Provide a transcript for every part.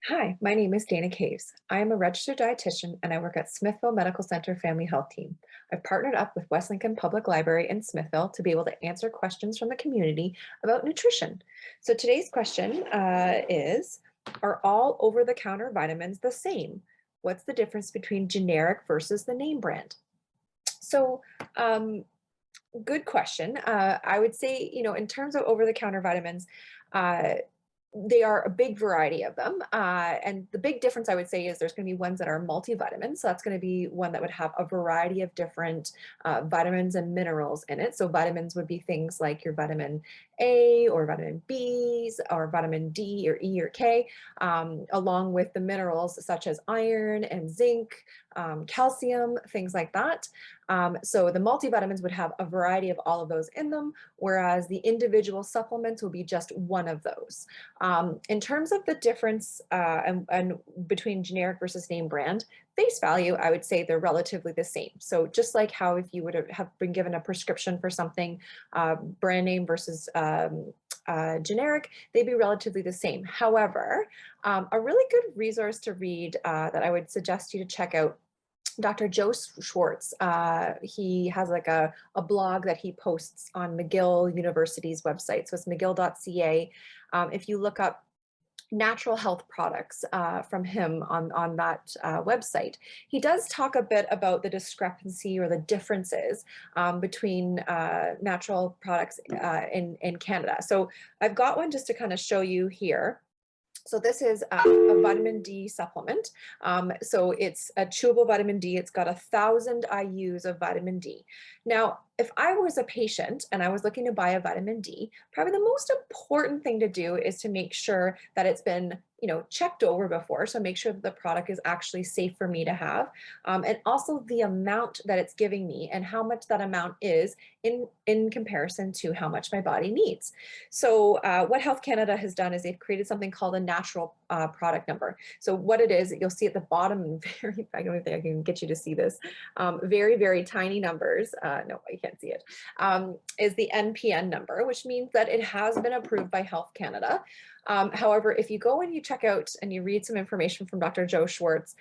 Hi, my name is Dana Caves. I am a registered dietitian and I work at Smithville Medical Centre Family Health Team. I've partnered up with West Lincoln Public Library in Smithville to be able to answer questions from the community about nutrition. So today's question is, are all over-the-counter vitamins the same? What's the difference between generic versus the name brand? So um, Good question. I would say, in terms of over-the-counter vitamins, uh, they are a big variety of them. And the big difference I would say is there's going to be ones that are multivitamins. So that's going to be one that would have a variety of different vitamins and minerals in it. So vitamins would be things like your vitamin A or vitamin B's or vitamin D or E or K, along with the minerals such as iron and zinc, calcium, things like that. So the multivitamins would have a variety of all of those in them, whereas the individual supplements will be just one of those. In terms of the difference and between generic versus name brand, face value, I would say they're relatively the same. So just like how if you would have been given a prescription for something, brand name versus generic, they'd be relatively the same. However, a really good resource to read that I would suggest you to check out, Dr. Joe Schwartz. He has like a blog that he posts on McGill University's website. So it's mcgill.ca. If you look up natural health products from him on that website, he does talk a bit about the discrepancy or the differences between natural products in Canada. So I've got one just to kind of show you here. So this is a vitamin D supplement. So it's a chewable vitamin D. It's got 1,000 IUs of vitamin D. Now, if I was a patient and I was looking to buy a vitamin D, probably the most important thing to do is to make sure that it's been, checked over before. So make sure that the product is actually safe for me to have. And also the amount that it's giving me and how much that amount is in comparison to how much my body needs. So what Health Canada has done is they've created something called a natural product number. So what it is, you'll see at the bottom, I don't think I can get you to see this, very, very tiny numbers, no, I can't see it, is the NPN number, which means that it has been approved by Health Canada. However, if you go and you check out and you read some information from Dr. Joe Schwartz,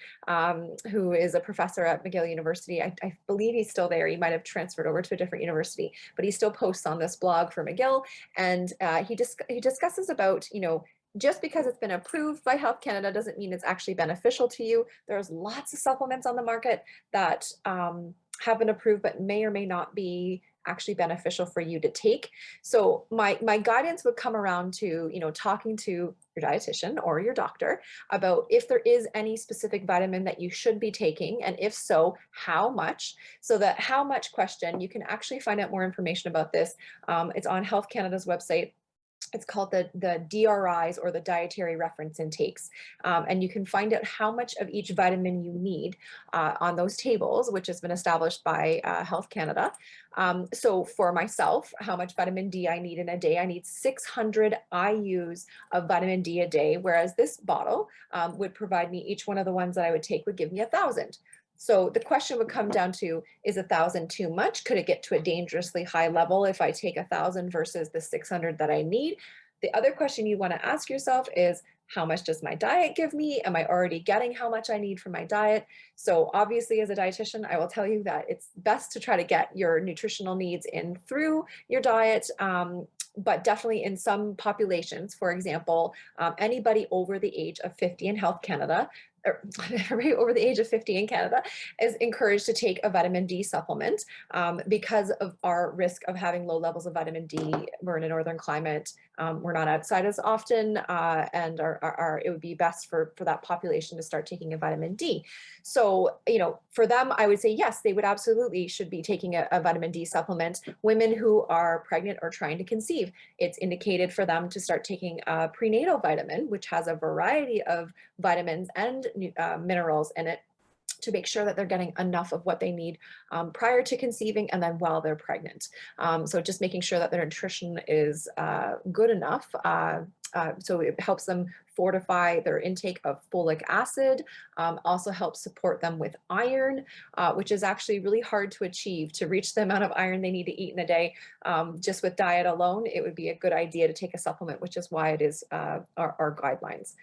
who is a professor at McGill University, I believe he's still there. He might have transferred over to a different university, but he still posts on this blog for McGill. And he discusses about, just because it's been approved by Health Canada doesn't mean it's actually beneficial to you. There's lots of supplements on the market that have been approved but may or may not be actually beneficial for you to take. So my guidance would come around to, talking to your dietitian or your doctor about if there is any specific vitamin that you should be taking, and if so, how much. So that how much question, you can actually find out more information about this. It's on Health Canada's website. It's called the DRIs, or the dietary reference intakes. And you can find out how much of each vitamin you need on those tables, which has been established by Health Canada. So for myself, how much vitamin D I need in a day, I need 600 IUs of vitamin D a day, whereas this bottle would provide me, each one of the ones that I would take would give me 1,000. So the question would come down to, is 1,000 too much? Could it get to a dangerously high level if I take 1,000 versus the 600 that I need? The other question you want to ask yourself is, how much does my diet give me? Am I already getting how much I need from my diet? So obviously, as a dietitian, I will tell you that it's best to try to get your nutritional needs in through your diet. But definitely in some populations, for example, anybody over the age of 50 in Health Canada, or everybody over the age of 50 in Canada is encouraged to take a vitamin D supplement because of our risk of having low levels of vitamin D. We're in a northern climate. We're not outside as often, and it would be best for that population to start taking a vitamin D. So, for them, I would say, yes, they would absolutely should be taking a vitamin D supplement. Women who are pregnant or trying to conceive, it's indicated for them to start taking a prenatal vitamin, which has a variety of vitamins and minerals in it, to make sure that they're getting enough of what they need prior to conceiving and then while they're pregnant. So just making sure that their nutrition is good enough So it helps them fortify their intake of folic acid, also helps support them with iron, which is actually really hard to achieve. To reach the amount of iron they need to eat in a day, just with diet alone, it would be a good idea to take a supplement, which is why it is our guidelines.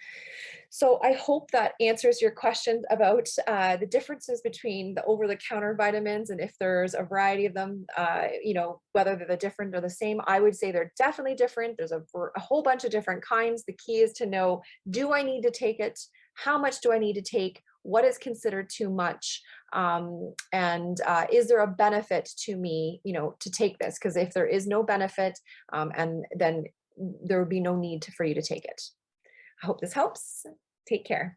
So I hope that answers your questions about the differences between the over-the-counter vitamins and if there's a variety of them, whether they're the different or the same. I would say they're definitely different. There's a whole bunch of different kinds. The key is to know, do I need to take it? How much do I need to take? What is considered too much? And is there a benefit to me, to take this? Because if there is no benefit, and then there would be no need for you to take it. I hope this helps. Take care.